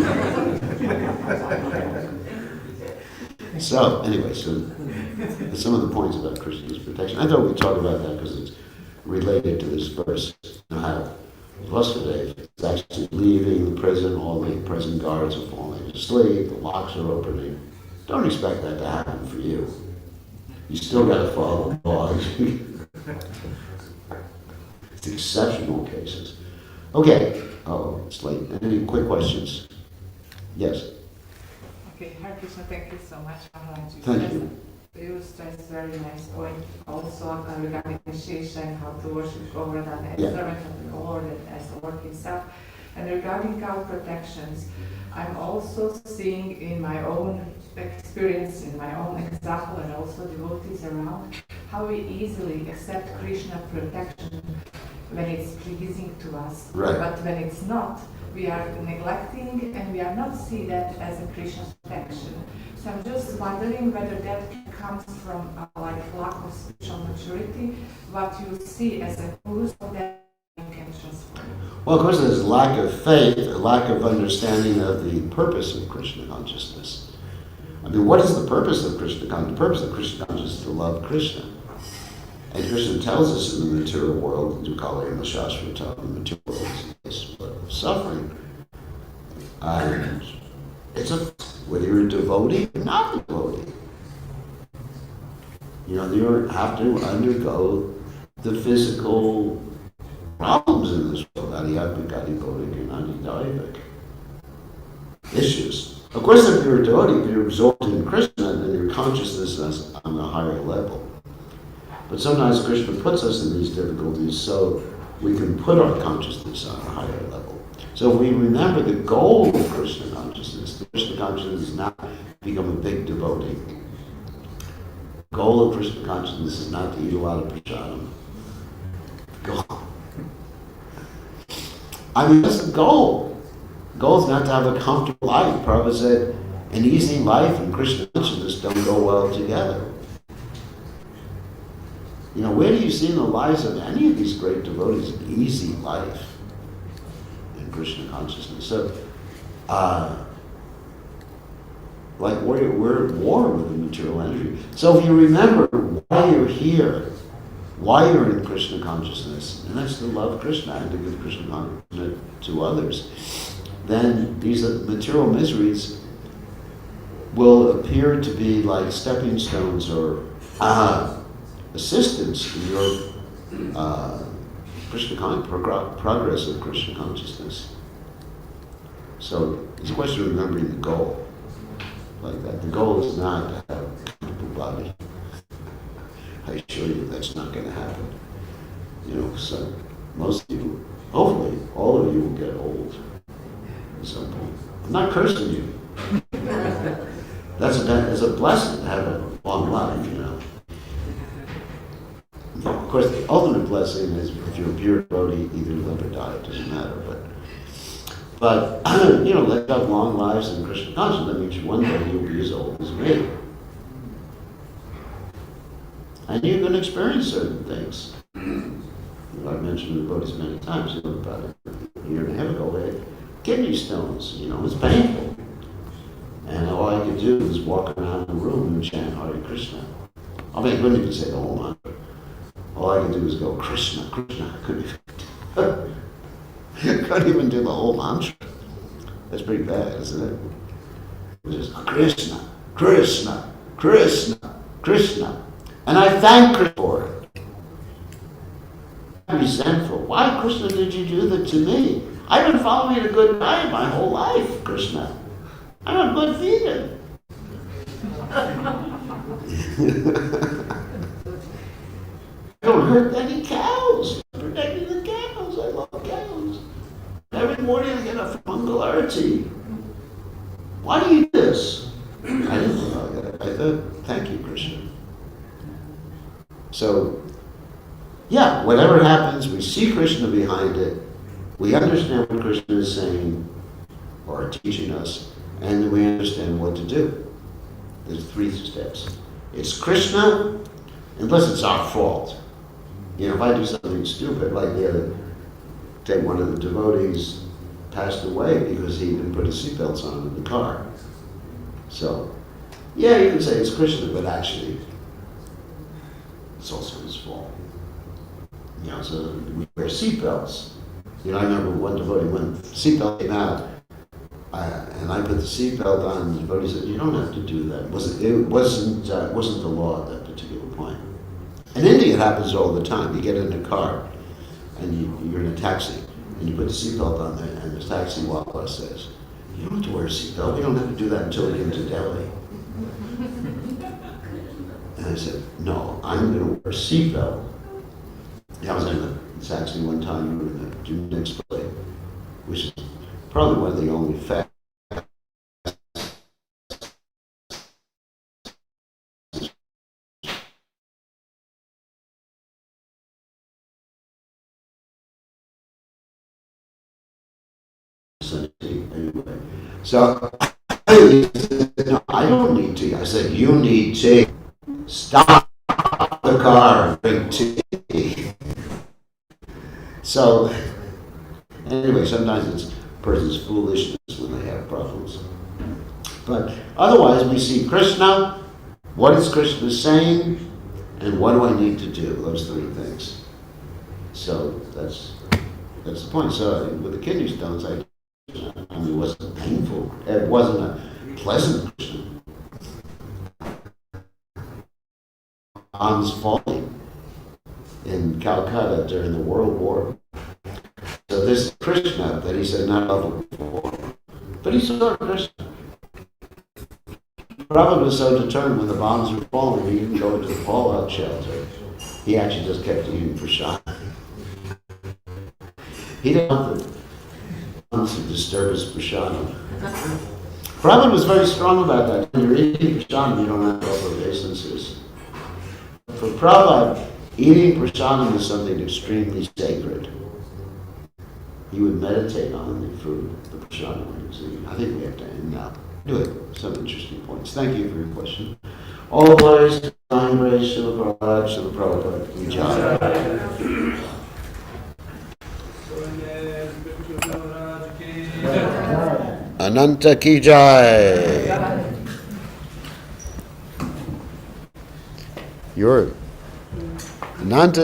So, anyway, so some of the points about Krishna's protection. I thought we'd talk about that because it's related to this verse. You know, how Vasudeva is actually leaving the prison, all the prison guards are falling asleep, the locks are opening. Don't expect that to happen for you. You still got to follow the laws. It's exceptional cases. Okay. Oh, it's late. Any quick questions? Yes. Okay, Hare Krishna, thank you so much, Maharaj. Thank you. You stressed very nice point also regarding initiation, how to worship Govardhan as servant of the Lord and as the Lord Himself. And regarding cow protections, I'm also seeing in my own experience, in my own example, and also devotees around, how we easily accept Krishna protection when it's pleasing to us. Right. But when it's not, we are neglecting and we are not see that as a Krishna protection. So I'm just wondering whether that comes from like lack of spiritual maturity, what you see as a cause of that you can transfer. Well, of course, there's lack of faith, a lack of understanding of the purpose of Krishna consciousness. I mean, what is the purpose of Krishna consciousness? The purpose of Krishna consciousness is to love Krishna. And Krishna tells us in the material world, Dukali Shashrata, the material world is a place of suffering. And it's whether you're a devotee or not a devotee. You know, you have to undergo the physical problems in this world. Issues. Of course, if you're a devotee, if you're absorbed in Krishna, then your consciousness is on a higher level. But sometimes Krishna puts us in these difficulties so we can put our consciousness on a higher level. So if we remember the goal of Krishna consciousness, the Krishna consciousness is not to become a big devotee. The goal of Krishna consciousness is not to eat a lot of prasadam. I mean, that's the goal. The goal is not to have a comfortable life. Prabhupada said, an easy life and Krishna consciousness don't go well together. You know, where do you see in the lives of any of these great devotees an easy life in Krishna consciousness? So, like we're at war with the material energy. So if you remember why you're here, why you're in Krishna consciousness, and that's to love Krishna and to give Krishna consciousness to others, then these material miseries will appear to be like stepping stones or assistance in your progress of Krishna consciousness. So it's a question of remembering the goal. Like that. The goal is not to have a comfortable body. I assure you that's not going to happen. You know, so most of you, hopefully, all of you will get old at some point. I'm not cursing you. That's a blessing to have a long life, you know. Of course, the ultimate blessing is if you're a pure devotee, either live or die, it doesn't matter. But you know, let's have long lives in Krishna consciousness. That means one day you'll be as old as me. And you're going to experience certain things. I've mentioned the devotees many times. You know, about a year and a half ago, I had kidney stones. You know, it was painful. And all I could do was walk around the room and chant Hare Krishna. I mean, I couldn't even say the whole mantra. All I could do was go, Krishna, Krishna. I couldn't even do the whole mantra. That's pretty bad, isn't it? It's just Krishna, Krishna, Krishna, Krishna. And I thank Krishna for it. I'm resentful. Why, Krishna, did you do that to me? I've been following a good diet my whole life, Krishna. I'm a good vegan. I don't hurt any cows. I'm protecting the cows. I love cows. Every morning I get up for Mangal Arati. Why do you do this? I didn't know that. I thought, thank you, Krishna. So, yeah, whatever happens, we see Krishna behind it. We understand what Krishna is saying or teaching us, and then we understand what to do. There's 3 steps. It's Krishna, unless it's our fault. You know, if I do something stupid, like the other day, one of the devotees passed away because he didn't put his seatbelts on in the car. So, yeah, you can say it's Krishna, but actually, it's also his fault. You know, so we wear seatbelts. You know, I remember one devotee, when the seatbelt came out, and I put the seatbelt on, the devotee said, "You don't have to do that." It wasn't the law at that particular point. In India, it happens all the time. You get in a car, and you're in a taxi, and you put the seatbelt on there, and the taxi walker says, "You don't have to wear a seatbelt. We don't have to do that until we get to Delhi." And I said, "No, I'm going to wear a seatbelt." I was in the taxi one time, we were in the Junior Express, which is probably one of the only fast anyway. So he said, "No, I don't need tea." I said, "You need tea. Stop the car and drink tea." So, anyway, sometimes it's a person's foolishness when they have problems. But otherwise, we see Krishna, what is Krishna saying, and what do I need to do? Those 3 things. So, that's the point. So, with the kidney stones, it wasn't painful. It wasn't a pleasant Krishna. Bombs falling in Calcutta during the World War. So this Krishna that he said not lovable before, but he saw Krishna. Prabhupada was so determined when the bombs were falling, he didn't go into the fallout shelter. He actually just kept eating prasad. He didn't want the bombs to disturb his prasadam. Prabhupada was very strong about that. When you're eating prasadam, you don't have proper obeisances. For Prabhupada, eating prasadam is something extremely sacred. He would meditate on the food, the prasadam he was eating. I think we have to end now. Anyway, some interesting points. Thank you for your question. All glories to divine grace, Srila Prabhupada, Srila Prabhupada, ki jai. Ananta ki jai. Your Ananta